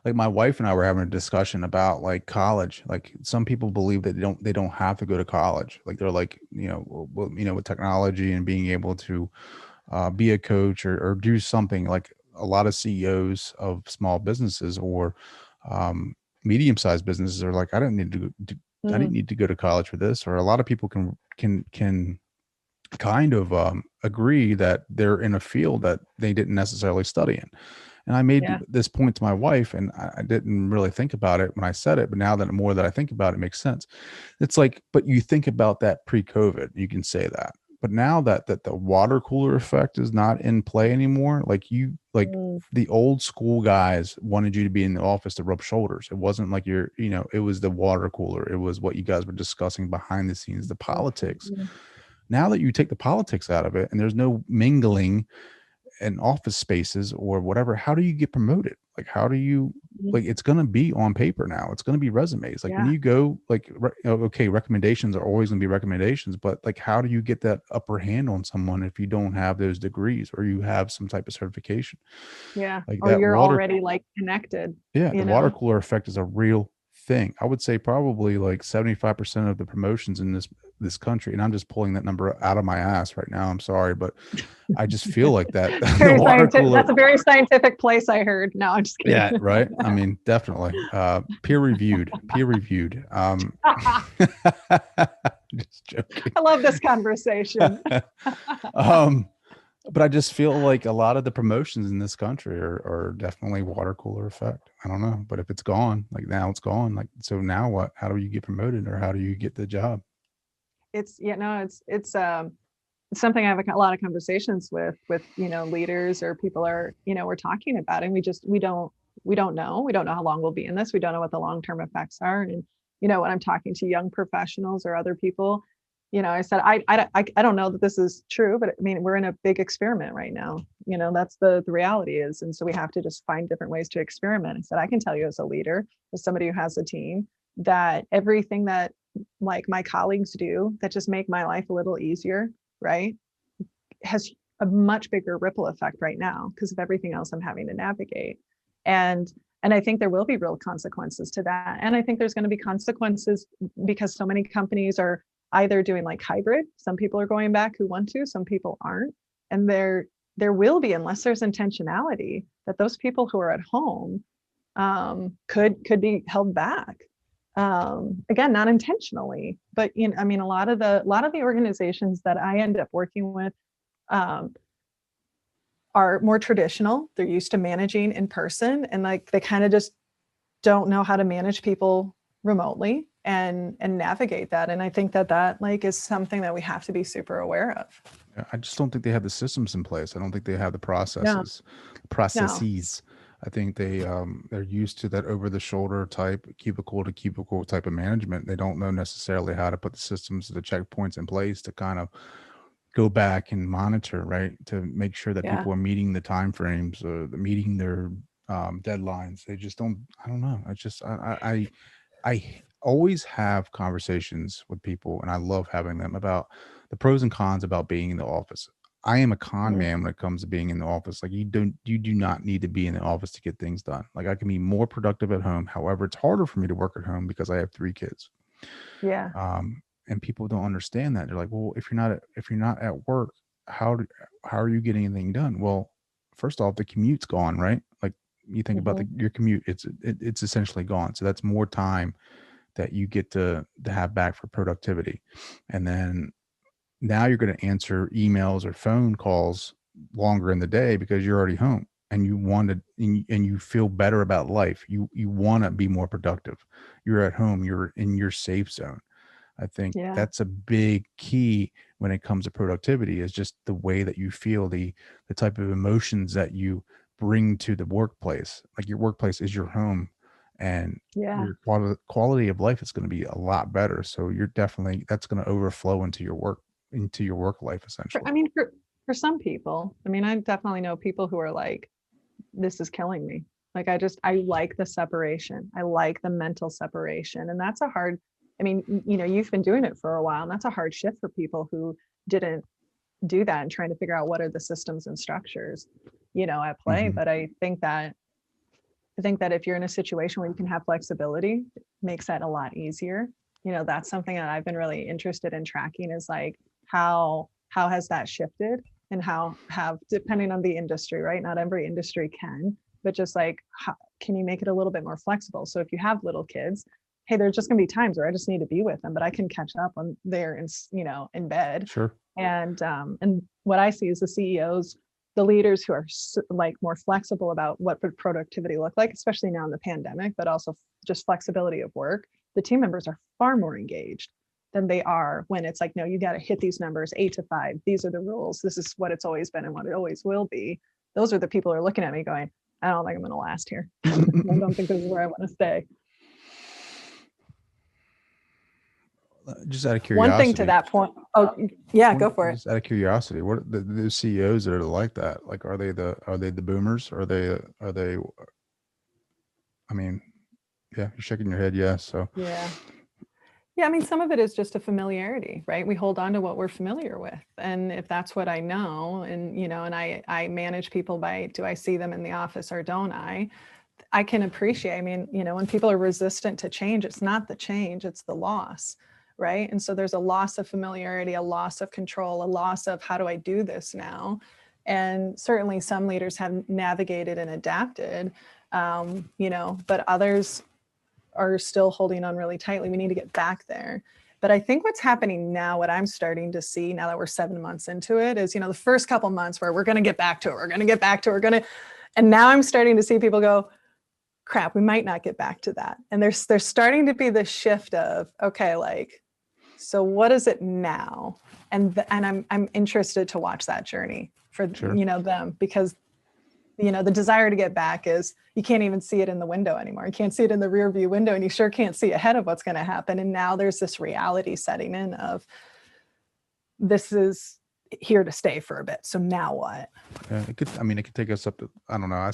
Like my wife and I were having a discussion about like college. Like some people believe that they don't have to go to college. Like they're like, with technology and being able to be a coach or do something. Like a lot of CEOs of small businesses or medium-sized businesses are like, I didn't Mm, need to go to college for this. Or a lot of people can kind of agree that they're in a field that they didn't necessarily study in. And I made yeah. this point to my wife, and I didn't really think about it when I said it, but now that more that I think about it, it makes sense. It's like, but you think about that pre-COVID, you can say that. But now that the water cooler effect is not in play anymore, like Mm, the old school guys wanted you to be in the office to rub shoulders. It wasn't like it was the water cooler. It was what you guys were discussing behind the scenes, the politics. mhm, Now that you take the politics out of it and there's no mingling in office spaces or whatever, how do you get promoted? Like, how do you, mhm. like, it's going to be on paper now. It's going to be resumes. Like when Yeah. you go, like, okay, recommendations are always going to be recommendations, but like, how do you get that upper hand on someone if you don't have those degrees or you have some type of certification? Yeah. Like Or that you're water, already like connected, yeah, the you water know? cooler effect is a real think? I would say probably like 75% of the promotions in this country, and I'm just pulling that number out of my ass right now. I'm sorry, but I just feel like that. The Very water scientific. cooler. That's a very scientific place, I heard. No, I'm just kidding. Yeah, right. I mean, definitely. Peer reviewed. Just joking. I love this conversation. But I just feel like a lot of the promotions in this country are definitely water cooler effect. I don't know, but if it's gone, like now it's gone. Like, so now what? How do you get promoted, or how do you get the job? It's it's something I have a lot of conversations with leaders or people are we're talking about, and we don't know how long we'll be in this. We don't know what the long-term effects are. And when I'm talking to young professionals or other people, I said I don't know that this is true, but I mean, we're in a big experiment right now. That's the reality is. And so we have to just find different ways to experiment. I said I can tell you as a leader, as somebody who has a team, that everything that like my colleagues do that just make my life a little easier, right, has a much bigger ripple effect right now because of everything else I'm having to navigate. And I think there will be real consequences to that. And I think there's going to be consequences because so many companies are either doing like hybrid. Some people are going back who want to, some people aren't. And there will be, unless there's intentionality, that those people who are at home could be held back. Again, not intentionally, but I mean, a lot of the organizations that I end up working with are more traditional. They're used to managing in person, and like they kind of just don't know how to manage people remotely and navigate that. And I think that like is something that we have to be super aware of. I just don't think they have the systems in place. I don't think they have the No. processes. I think they're used to that over the shoulder type cubicle to cubicle type of management. They don't know necessarily how to put the systems, the checkpoints in place to kind of go back and monitor, right, to make sure that people are meeting the time frames or meeting their deadlines. They just don't. I don't know. I always have conversations with people, and I love having them about the pros and cons about being in the office. I am a con man when it comes to being in the office. Like you do not need to be in the office to get things done. Like I can be more productive at home. However, it's harder for me to work at home because I have 3 kids. Yeah. And people don't understand that. They're like, well, if you're not at work, how are you getting anything done? Well, first off, the commute's gone, right? Like you think about your commute, it's essentially gone. So that's more time that you get to have back for productivity. And then now you're going to answer emails or phone calls longer in the day because you're already home and you want to, and you feel better about life. You want to be more productive. You're at home, you're in your safe zone. I think that's a big key when it comes to productivity, is just the way that you feel, the type of emotions that you bring to the workplace. Like your workplace is your home, and your quality of life is going to be a lot better. So that's going to overflow into your work life, essentially. I mean, for some people, I mean, I definitely know people who are like, this is killing me. Like, I like the separation. I like the mental separation. And that's I mean, you've been doing it for a while, and that's a hard shift for people who didn't do that and trying to figure out what are the systems and structures, at play. But I think that if you're in a situation where you can have flexibility, it makes that a lot easier. That's something that I've been really interested in tracking, is like, how has that shifted, and depending on the industry, right? Not every industry can, but just like, how can you make it a little bit more flexible? So if you have little kids, hey, there's just going to be times where I just need to be with them, but I can catch up on there in bed. Sure. And what I see is the CEOs, the leaders who are like more flexible about what would productivity look like, especially now in the pandemic, but also just flexibility of work. The team members are far more engaged than they are when it's like, no, you got to hit these numbers 8 to 5. These are the rules. This is what it's always been and what it always will be. Those are the people who are looking at me going, I don't think I'm going to last here. I don't think this is where I want to stay. Just out of curiosity. One thing to that point. Oh, yeah, go for it. Just out of curiosity, what are the CEOs that are like that? Like, are they the boomers? Are they? I mean, yeah, you're shaking your head. Yes. So yeah. I mean, some of it is just a familiarity, right? We hold on to what we're familiar with, and if that's what I know, and and I manage people by, do I see them in the office or don't I? I can appreciate, I mean, when people are resistant to change, it's not the change, it's the loss, right? And so there's a loss of familiarity, a loss of control, a loss of how do I do this now? And certainly some leaders have navigated and adapted, but others are still holding on really tightly. We need to get back there. But I think what's happening now, what I'm starting to see now that we're 7 months into it is, the first couple months where we're going to get back to it, and now I'm starting to see people go, crap, we might not get back to that. And there's starting to be the shift of, okay, like, so what is it now? And I'm interested to watch that journey for, them, because the desire to get back is you can't even see it in the window anymore. You can't see it in the rear view window, and you sure can't see ahead of what's going to happen. And now there's this reality setting in of this is here to stay for a bit. So now what? Yeah, it could take us up to, I don't know.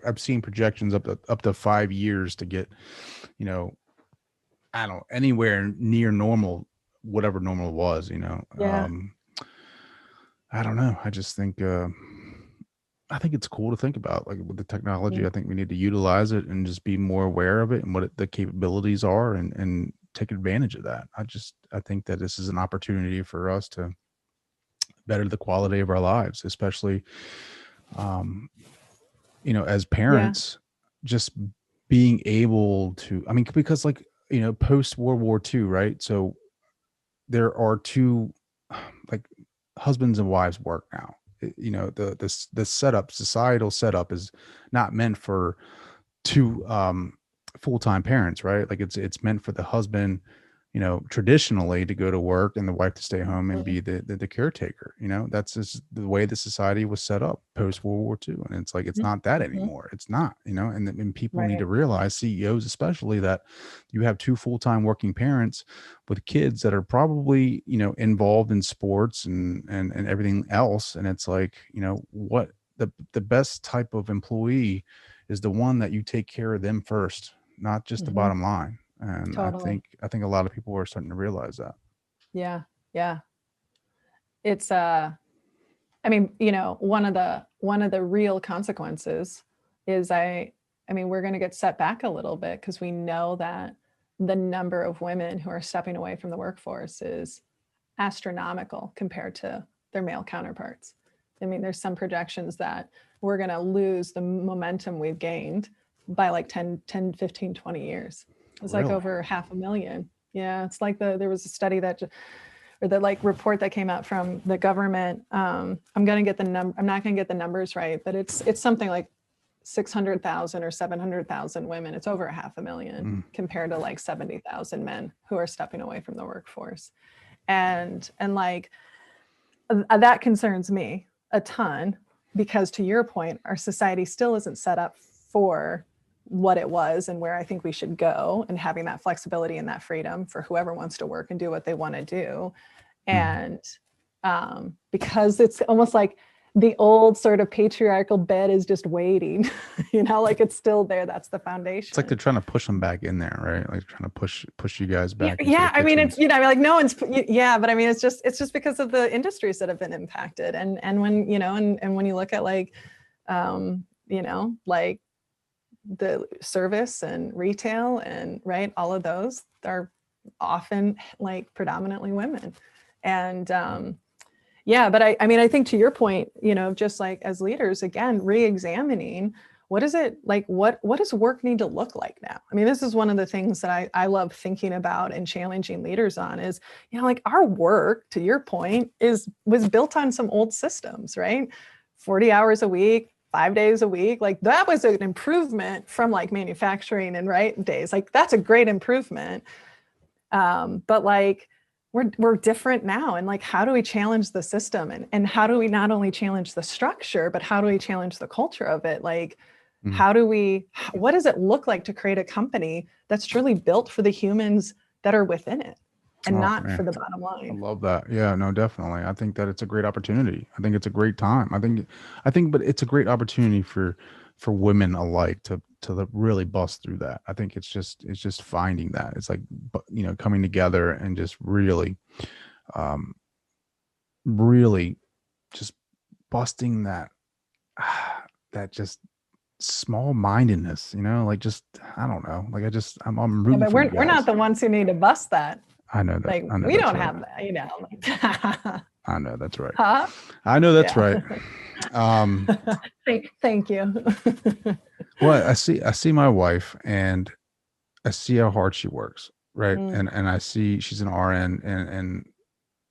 I've seen projections up to 5 years to get, I don't know, anywhere near normal, whatever normal was, Yeah. I don't know. I just think, I think it's cool to think about, like, with the technology. Yeah. I think we need to utilize it and just be more aware of it and what the capabilities are, and take advantage of that. I think that this is an opportunity for us to better the quality of our lives, especially, as parents, just being able to, because, like, post World War II, right? So there are two, like, husbands and wives work now. The societal setup is not meant for two full-time parents, right? Like, it's meant for the husband, traditionally, to go to work and the wife to stay home and be the caretaker. That's just the way the society was set up post World War II. And it's like, it's not that anymore. It's not, and people need to realize, CEOs especially, that you have two full-time working parents with kids that are probably, involved in sports and everything else. And it's like, what the best type of employee is the one that you take care of them first, not just the bottom line. And Totally. I think a lot of people are starting to realize that. Yeah. Yeah. It's one of the real consequences is we're going to get set back a little bit, because we know that the number of women who are stepping away from the workforce is astronomical compared to their male counterparts. There's some projections that we're going to lose the momentum we've gained by like 10, 15, 20 years. It's Really? like over 500,000. Yeah. It's like there was a study or the like report that came out from the government. I'm not going to get the numbers right, but it's something like 600,000 or 700,000 women. It's over 500,000 compared to like 70,000 men who are stepping away from the workforce. And like, that concerns me a ton, because to your point, our society still isn't set up for what it was and where I think we should go, and having that flexibility and that freedom for whoever wants to work and do what they want to do. And because it's almost like the old sort of patriarchal bed is just waiting, like it's still there. That's the foundation. It's like they're trying to push them back in there, right? Like trying to push you guys back. Yeah. It's, like no one's, but it's just because of the industries that have been impacted. And when, and when you look at like, like the service and retail and all of those are often like predominantly women. And but I think to your point, just like as leaders, again, re-examining what is it like, what does work need to look like now? This is one of the things that I love thinking about and challenging leaders on is, like our work, to your point, was built on some old systems, right? 40 hours a week, 5 days a week. Like that was an improvement from like manufacturing and days. Like that's a great improvement. But like we're different now. And like, how do we challenge the system? And how do we not only challenge the structure, but how do we challenge the culture of it? Like, what does it look like to create a company that's truly built for the humans that are within it and not for the bottom line? I love that. Yeah, no, definitely. I think that it's a great opportunity. I think it's a great time. But it's a great opportunity for women alike to really bust through that. I think it's just finding that. It's like, coming together and just really just busting that just small mindedness, like just, I don't know. Like I'm rooting but for you we're not guys. the ones who need to bust that. I know that. Like I know we that's don't right. have that, I know that's right. huh? I know that's Yeah. right. Um, Thank you. well, I see my wife, and I see how hard she works, right? Mm, And I see she's an RN, and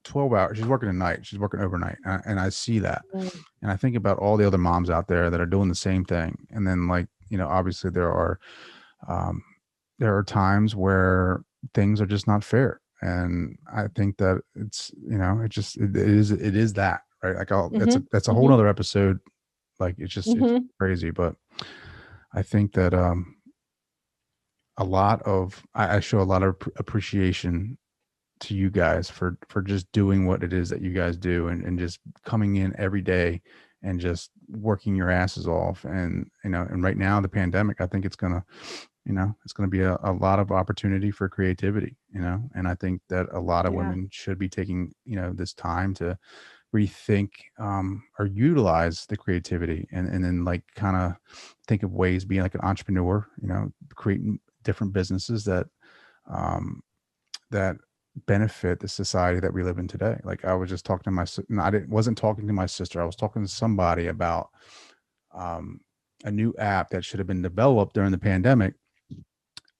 12 hours. She's working at night. She's working overnight, and I see that, mm, and I think about all the other moms out there that are doing the same thing. And then, like, obviously um, there are times where things are just not fair, and I think that it is that, right? Like, mhm, that's a whole mhm, other episode. Like, it's mhm. crazy, but I think that I show a lot of appreciation to you guys for just doing what it is that you guys do, and just coming in every day and just working your asses off. And and right now, the pandemic, I think it's gonna be a lot of opportunity for creativity, and I think that a lot of Yeah, women should be taking this time to rethink, or utilize the creativity, and then, like, kind of think of ways, being like an entrepreneur, creating different businesses um, that benefit the society that we live in today. Like, I was just talking to no, wasn't talking to my sister. I was talking to somebody about um, a new app that should have been developed during the pandemic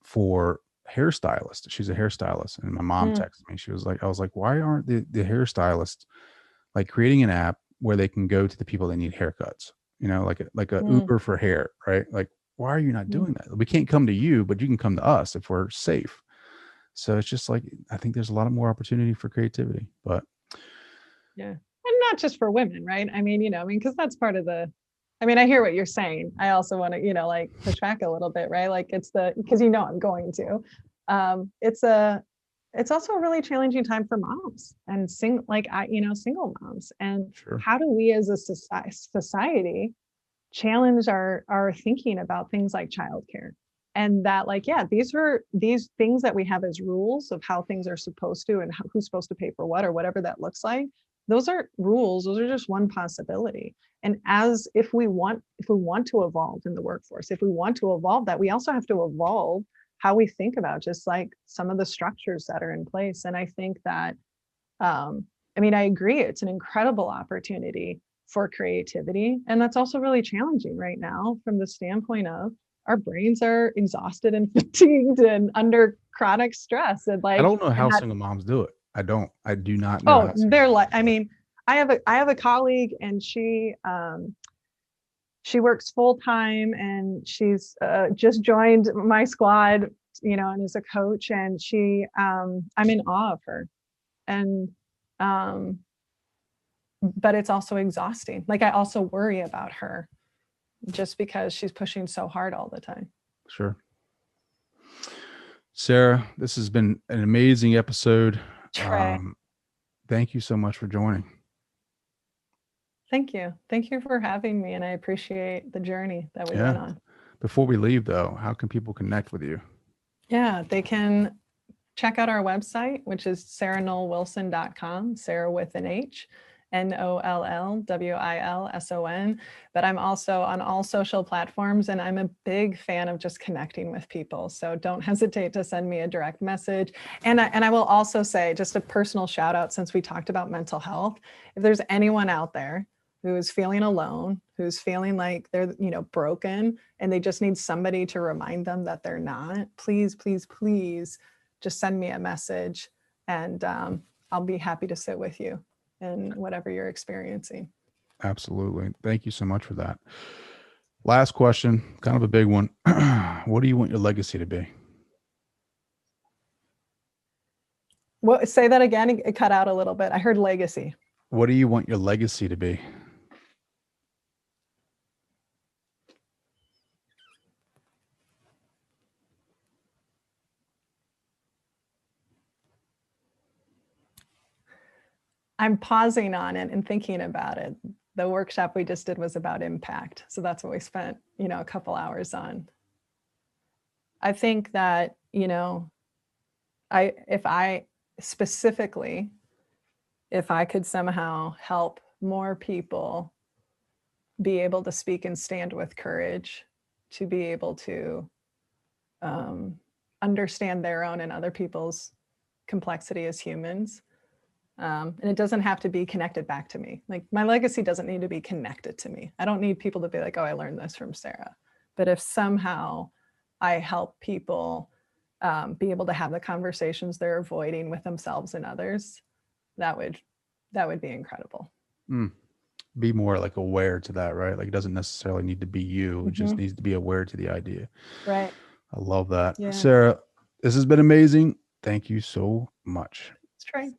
for hairstylists. She's a hairstylist, and my mom mm, texted me. I was like, why aren't the hairstylists like creating an app where they can go to the people that need haircuts? Like a mm, Uber for hair, right? Like, why are you not mm. doing that? We can't come to you, but you can come to us if we're safe. So it's just like, I think there's a lot of more opportunity for creativity. But Yeah. And not just for women, right? I mean, because that's part of I hear what you're saying. I also want to, like push back a little bit, right? Like because I'm going to. It's also a really challenging time for moms and single moms. And sure. how do we as a society challenge our thinking about things like childcare? And that, like, yeah, these things that we have as rules of how things are supposed to, and who's supposed to pay for what, or whatever that looks like. Those are rules. Those are just one possibility. And as if we want to evolve in the workforce, if we want to evolve that, we also have to evolve how we think about just like some of the structures that are in place. And I think that I agree, it's an incredible opportunity for creativity. And that's also really challenging right now from the standpoint of our brains are exhausted and fatigued and under chronic stress. And I like, don't know and how that, single moms do it. I do not know oh, how single they're moms like, do it. I have a colleague, and she works full time, and she's just joined my squad, and is a coach. And I'm in awe of her. And um, but it's also exhausting. Like, I also worry about her just because she's pushing so hard all the time. Sure. Sarah, this has been an amazing episode. Trey, Um, Thank you so much for joining. thank you. Thank you for having me. And I appreciate the journey that we Yeah. went on. Before we leave, though, how can people connect with you? Yeah, they can check out our website, which is sarahnollwilson.com, Sarah with an H, Nollwilson. But I'm also on all social platforms, and I'm a big fan of just connecting with people. So don't hesitate to send me a direct message. And I will also say, just a personal shout out, since we talked about mental health, if there's anyone out there who is feeling alone, who's feeling like they're, broken, and they just need somebody to remind them that they're not, please, please, please just send me a message, and I'll be happy to sit with you in whatever you're experiencing. Absolutely. Thank you so much for that. Last question, kind of a big one. What do you want your legacy to be? Well, say that again. It cut out a little bit. I heard legacy. What do you want your legacy to be? I'm pausing on it and thinking about it. The workshop we just did was about impact. So that's what we spent, a couple hours on. I think that, if I specifically, if I could somehow help more people be able to speak and stand with courage to be able to understand their own and other people's complexity as humans. And it doesn't have to be connected back to me. Like my legacy doesn't need to be connected to me. I don't need people to be like, oh, I learned this from Sarah. But if somehow I help people be able to have the conversations they're avoiding with themselves and others, that would be incredible. Be more like aware to that, right? Like it doesn't necessarily need to be you. It just needs to be aware to the idea. Right. I love that. Yeah. Sarah, this has been amazing. Thank you so much. Let's try.